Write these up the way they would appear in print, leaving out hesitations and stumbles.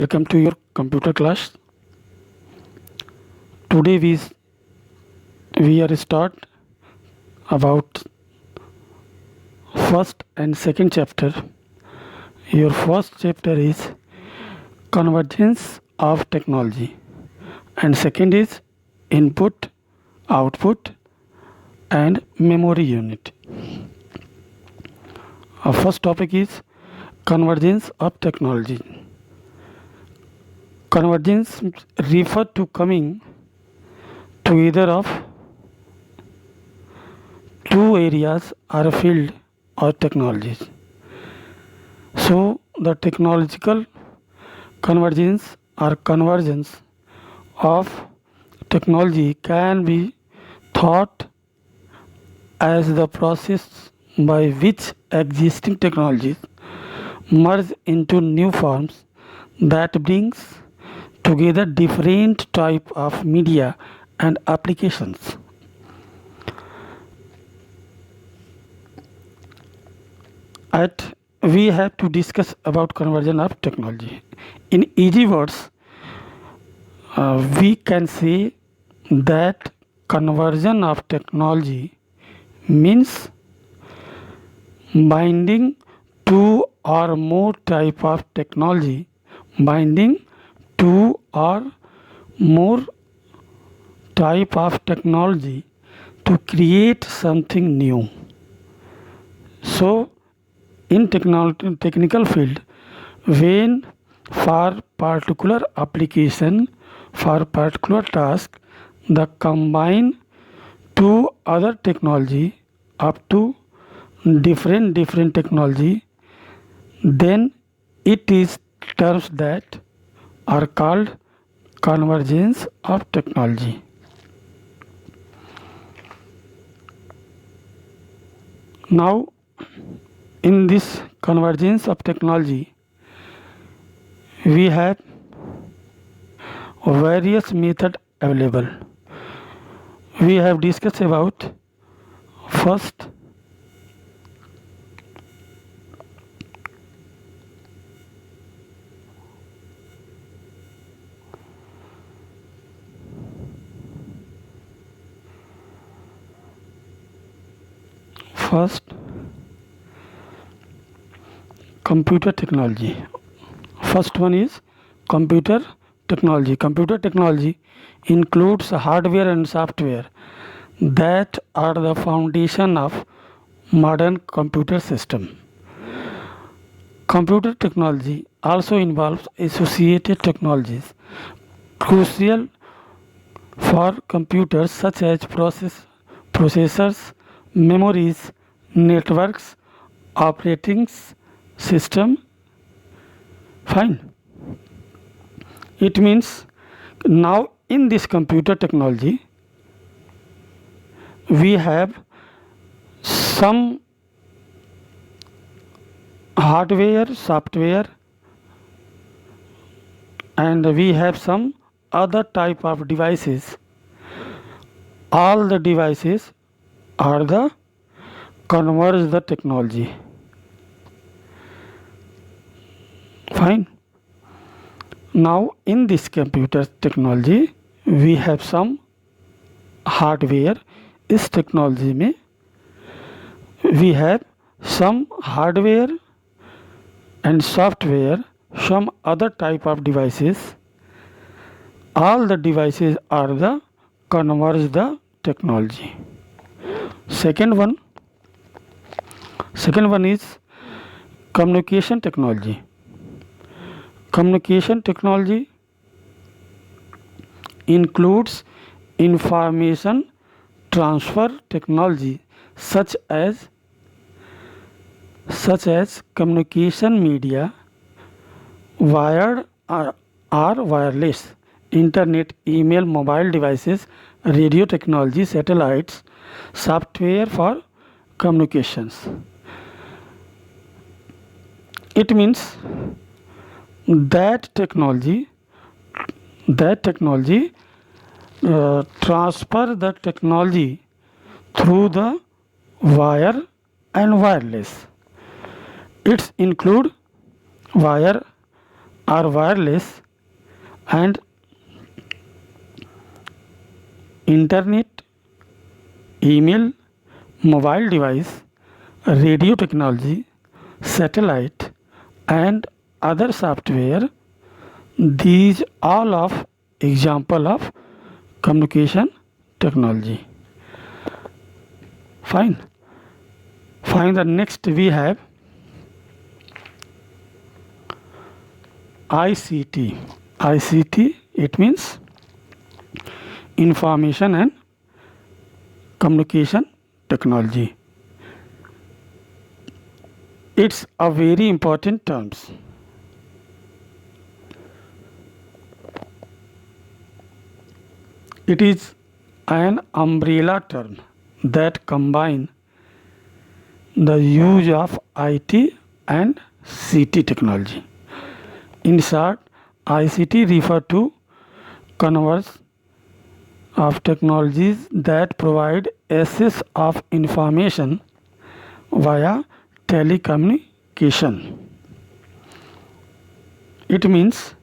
Welcome to your computer class. Today we are start about first and second chapter. Your first chapter is convergence of technology, and second is input, output, and memory unit. Our first topic is convergence of technology. Convergence refer to coming together of two areas or a field or technologies. So the technological convergence or convergence of technology can be thought as the process by which existing technologies merge into new forms that brings together different type of media and applications. At we have to discuss about conversion of technology. In easy words, we can say that conversion of technology means binding two or more type of technology, binding two or more type of technology to create something new. So in technical field, when for particular application, for particular task, the combine two other technology up to different technology, then it is terms that are called convergence of technology. Now in this convergence of technology, we have various methods available. We have discussed about first first computer technology. First one is computer technology. Computer technology includes hardware and software that are the foundation of modern computer system. Computer technology also involves associated technologies crucial for computers such as processors, memories, networks, operating system. Fine. It means now in this computer technology we have some hardware, software, and we have some other type of devices. All the devices are the converge the technology. Fine. Now in this computer technology we have some hardware इस technology में we have some hardware and software, some other type of devices. All the devices are the converge the technology. Second one is communication technology. Communication technology includes information transfer technology such as communication media, wired or wireless, internet, email, mobile devices, radio technology, satellites, software for communications. It means that technology transfer the technology through the wire and wireless. It's include wire are wireless and internet, email, mobile device, radio technology, satellite, and other software. These all of example of communication technology. Fine. Fine. The next we have ICT. ICT, it means information and communication technology. It's a very important terms. It is an umbrella term that combine the use of IT and CT technology. In short, ICT refer to convergence of technologies that provide access of information via telecommunication. It means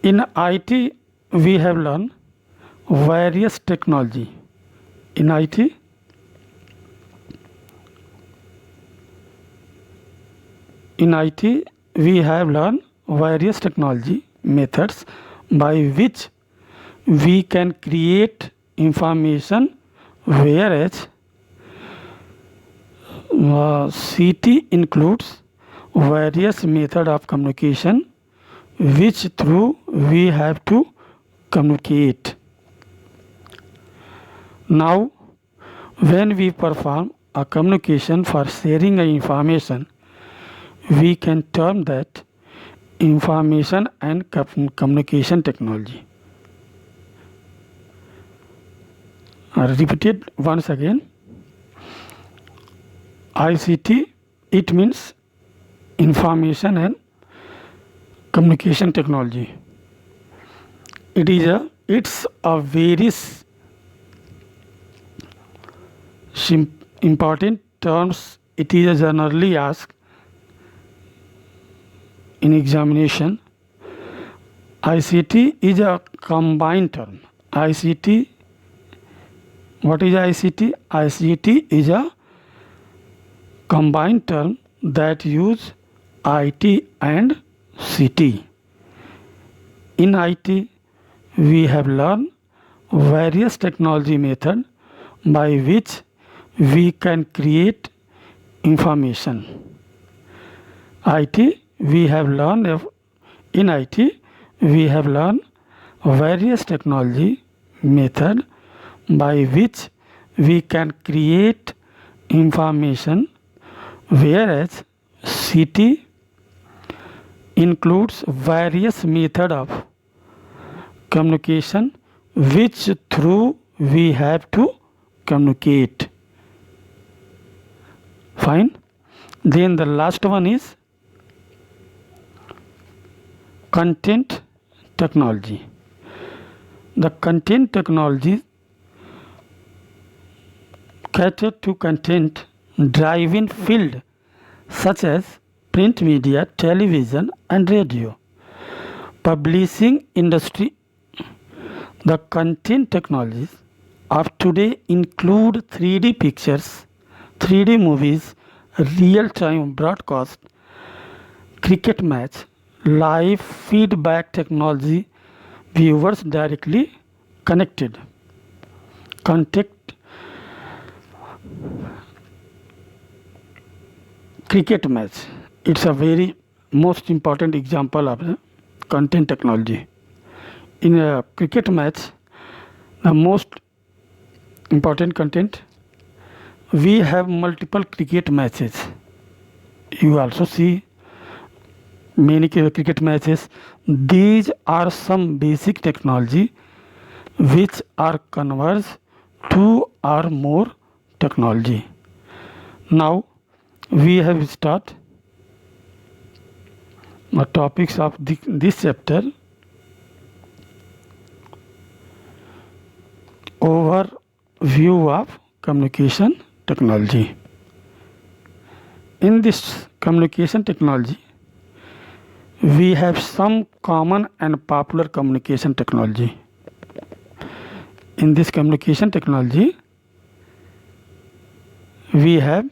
in IT we have learned various technology. In IT we have learned various technology methods by which we can create information, whereas CT includes various method of communication which through we have to communicate. Now, when we perform a communication for sharing a information, we can term that information and communication technology. Repeated once again. ICT, it means information and communication technology. It's a very important terms. It is generally asked in examination. ICT is a combined term. ICT, what is ICT? ICT is a combined term that use IT and CT. In IT, we have learned various technology methods by which we can create information. In IT, we have learned various technology method by which we can create information, whereas CT includes various method of communication which through we have to communicate. Fine. Then the last one is content technology. The content technology cater to content driven field such as print media, television and radio. Publishing industry. The content technologies of today include 3D pictures, 3D movies, real-time broadcast, cricket match, live feedback technology, viewers directly connected. Cricket match. It's a very most important example of the content technology. In a cricket match, the most important content, we have multiple cricket matches. You also see many cricket matches. These are some basic technology which are converged to or more technology. Now we have start the topics of this chapter. Overview of communication technology. In this communication technology, we have some common and popular communication technology. In this communication technology, we have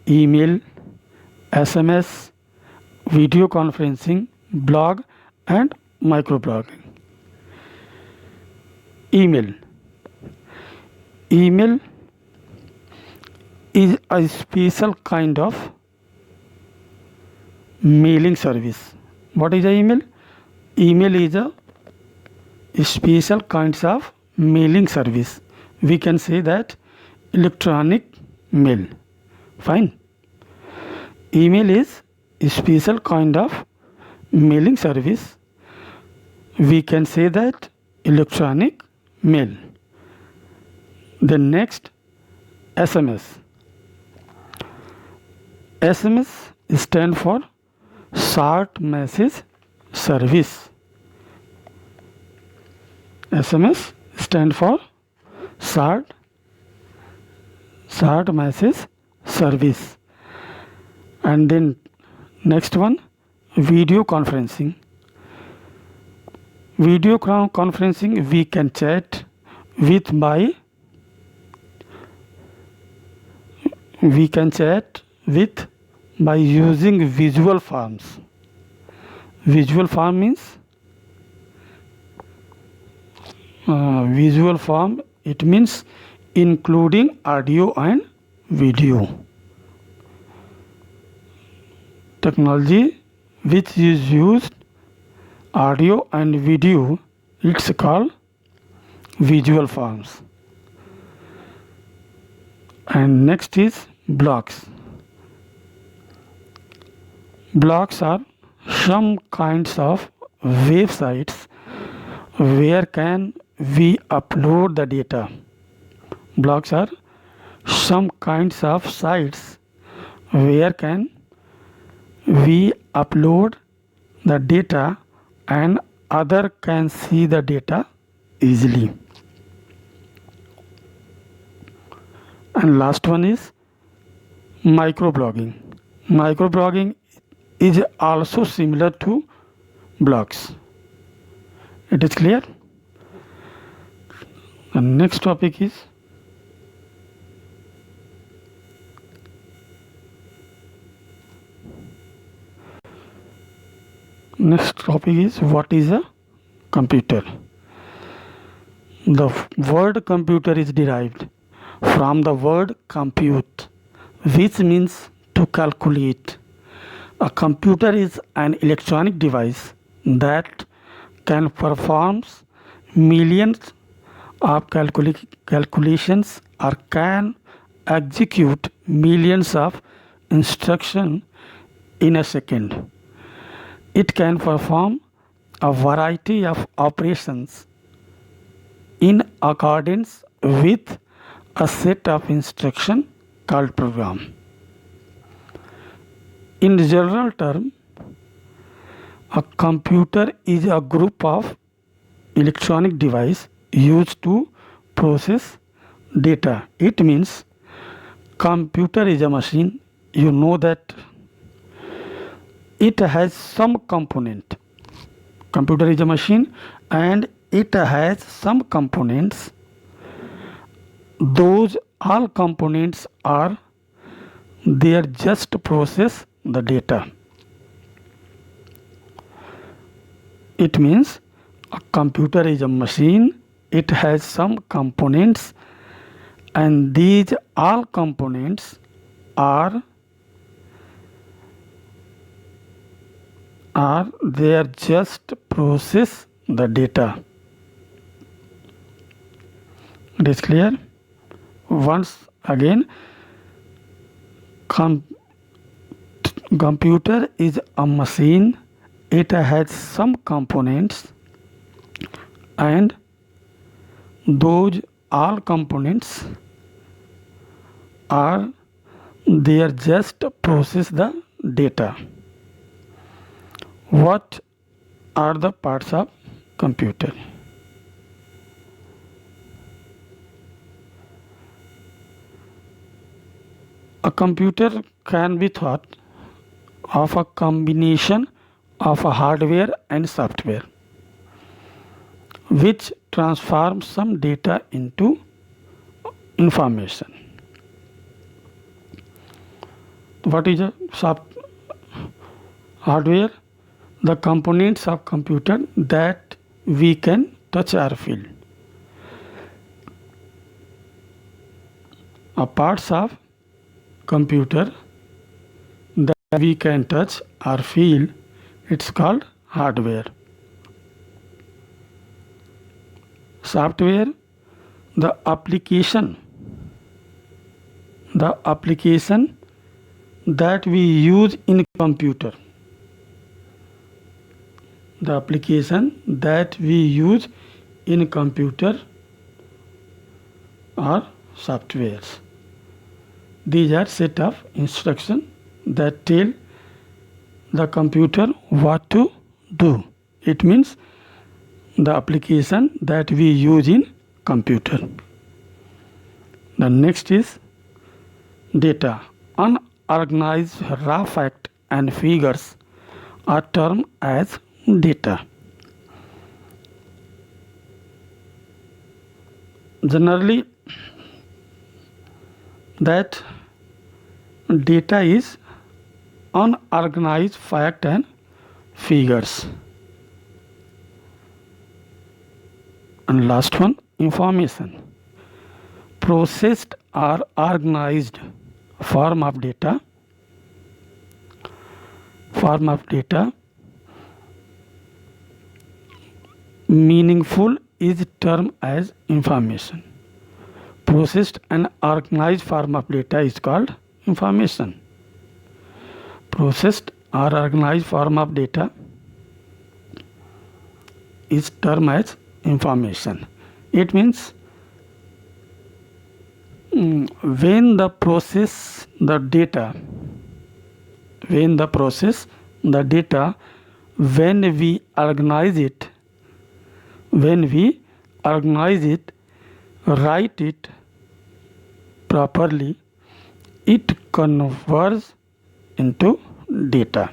email, SMS, video conferencing, blog, and microblogging. Email. Email is a special kind of mailing service. What is a email? Email is a special kinds of mailing service. We can say that electronic mail. Fine. Email is a special kind of mailing service. We can say that electronic mail. The next, SMS. SMS stand for short message service. SMS stand for short message service. And then next one, video conferencing. Video conferencing, we can chat with by using visual forms. Visual form means it means including audio and video. Technology which is used audio and video, it's called visual forms. And next is blogs. Blogs are some kinds of websites where can we upload the data. Blogs are some kinds of sites where can we upload the data and other can see the data easily. And last one is microblogging. Microblogging is also similar to blogs. It is clear? The next topic is what is a computer. The word computer is derived from the word compute, which means to calculate. A computer is an electronic device that can perform millions of calculations or can execute millions of instructions in a second. It can perform a variety of operations in accordance with a set of instructions called program. In general term, a computer is a group of electronic devices used to process data. It means computer is a machine. You know that it has some component. Computer is a machine and it has some components. Those all components are there just to process the data. It means a computer is a machine. It has some components and these all components are there just to process the data. It is clear? Once again, computer is a machine. It has some components and those all components are there just to process the data. What are the parts of computer? A computer can be thought of a combination of a hardware and software which transforms some data into information. What is a hardware? The components of computer that we can touch or feel. A parts of computer that we can touch or feel, it's called hardware. Software, the application that we use in computer. The application that we use in computer are softwares. These are set of instructions that tell the computer what to do. It means the application that we use in computer. The next is data. Unorganized raw fact and figures are termed as data. Generally, that data is unorganized fact and figures. And last one, information. Processed or organized form of data. Meaningful is termed as information. Processed and organized form of data is called information. Processed or organized form of data is termed as information. It means when the process the data, when we organize it, write it properly, it converts into data.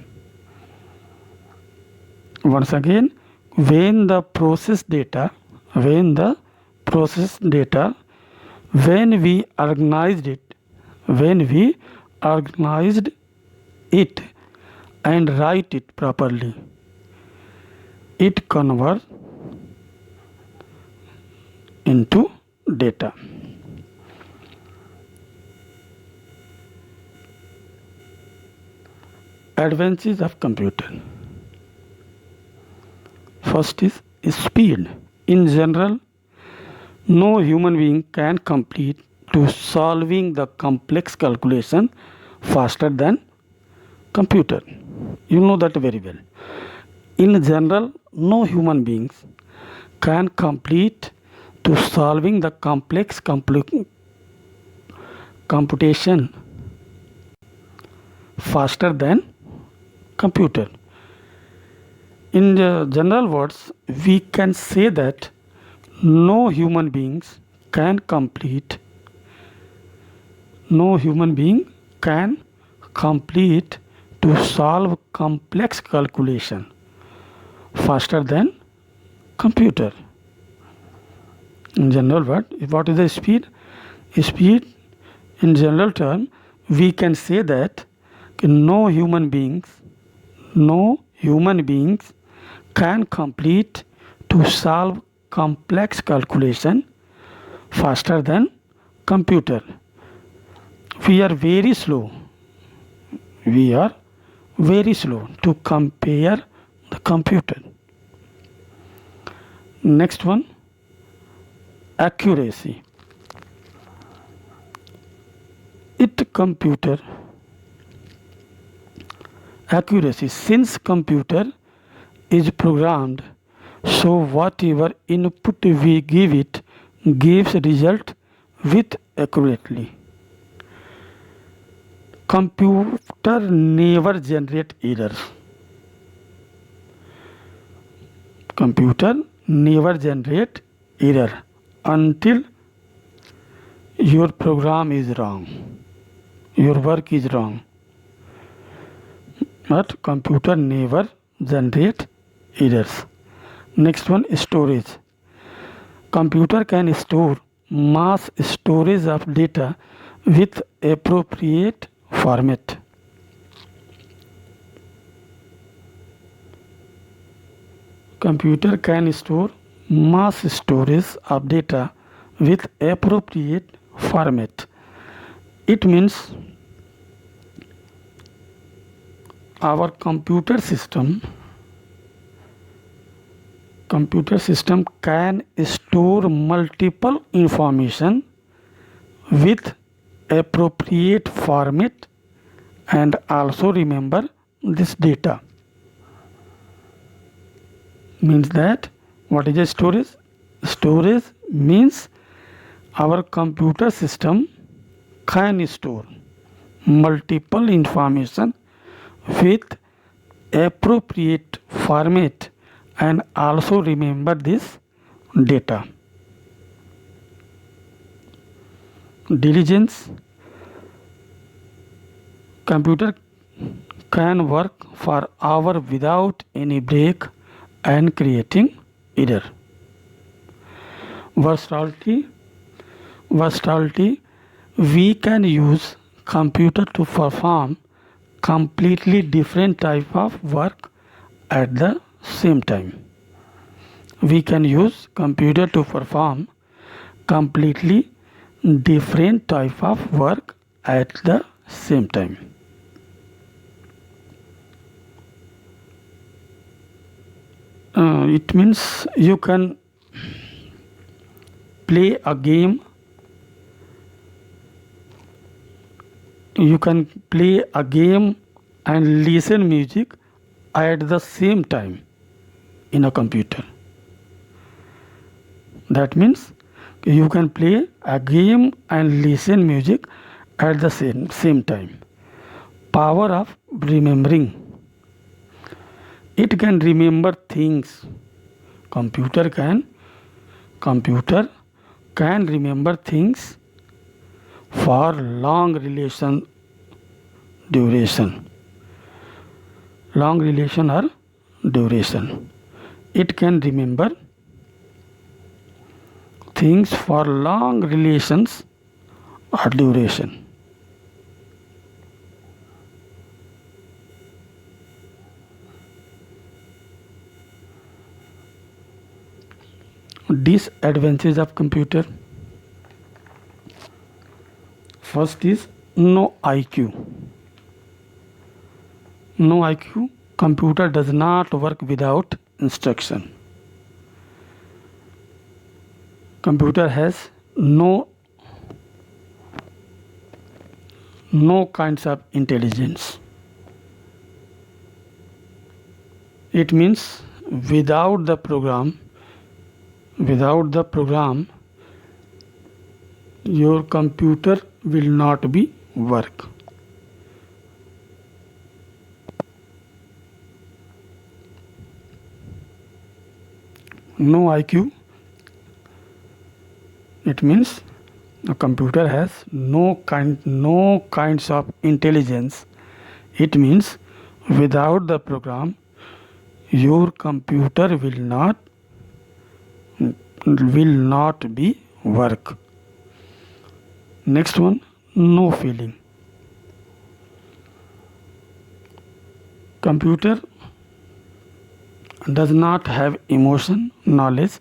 Once again, when the process data, when we organized it and write it properly, it converts into data. Advantages of computer. First is speed. In general, no human being can complete to solving the complex calculation faster than computer. You know that very well. In general, no human beings can complete to solving the complex computation faster than computer. In the general words, we can say that no human being can complete to solve complex calculation faster than computer. In general word, what is the speed? Speed, in general term, we can say that no human beings can complete to solve complex calculation faster than computer. We are very slow to compare the computer. Next one, accuracy. Accuracy, since computer is programmed, so whatever input we give it gives result with accurately. Computer never generate error. Computer never generate error until your program is wrong. your work is wrong. But computer never generate errors. Next one, storage. Computer can store mass storage of data with appropriate format. Computer can store mass storage of data with appropriate format. It means our computer system can store multiple information with appropriate format and also remember this data. Means that what is a storage? Storage means our computer system can store multiple information with appropriate format and also remember this data. Diligence. Computer can work for hours without any break and creating error. Versatility. We can use computer to perform completely different type of work at the same time. We can use computer to perform completely different type of work at the same time. It means you can play a game. You can play a game and listen music at the same time in a computer. That means you can play a game and listen music at the same time. Power of remembering. It can remember things. Computer can remember things for long duration. Long relation or duration. It can remember things for long relations or duration. Disadvantages of computer. First is no IQ. No IQ. Computer does not work without instruction. Computer has no kinds of intelligence. It means without the program your computer will not be work. No IQ. It means a computer has no kinds of intelligence. It means without the program your computer will not be work. Next one, no feeling. Computer does not have emotion, knowledge,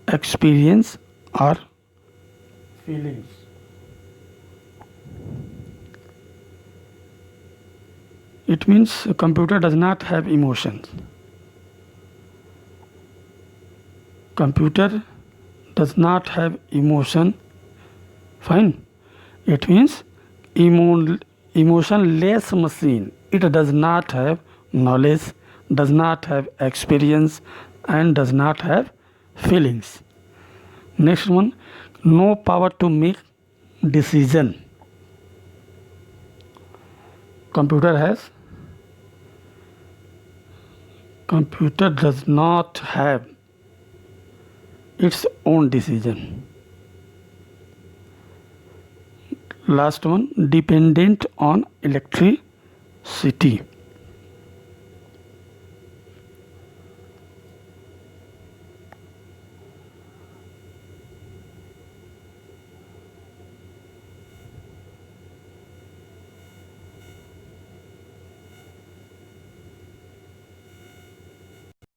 experience or feelings. It means a computer does not have emotions. Computer does not have emotion. Fine. It means emotionless machine. It does not have knowledge, does not have experience and does not have feelings. Next one, no power to make decision. Computer does not have its own decision. Last one, dependent on electricity.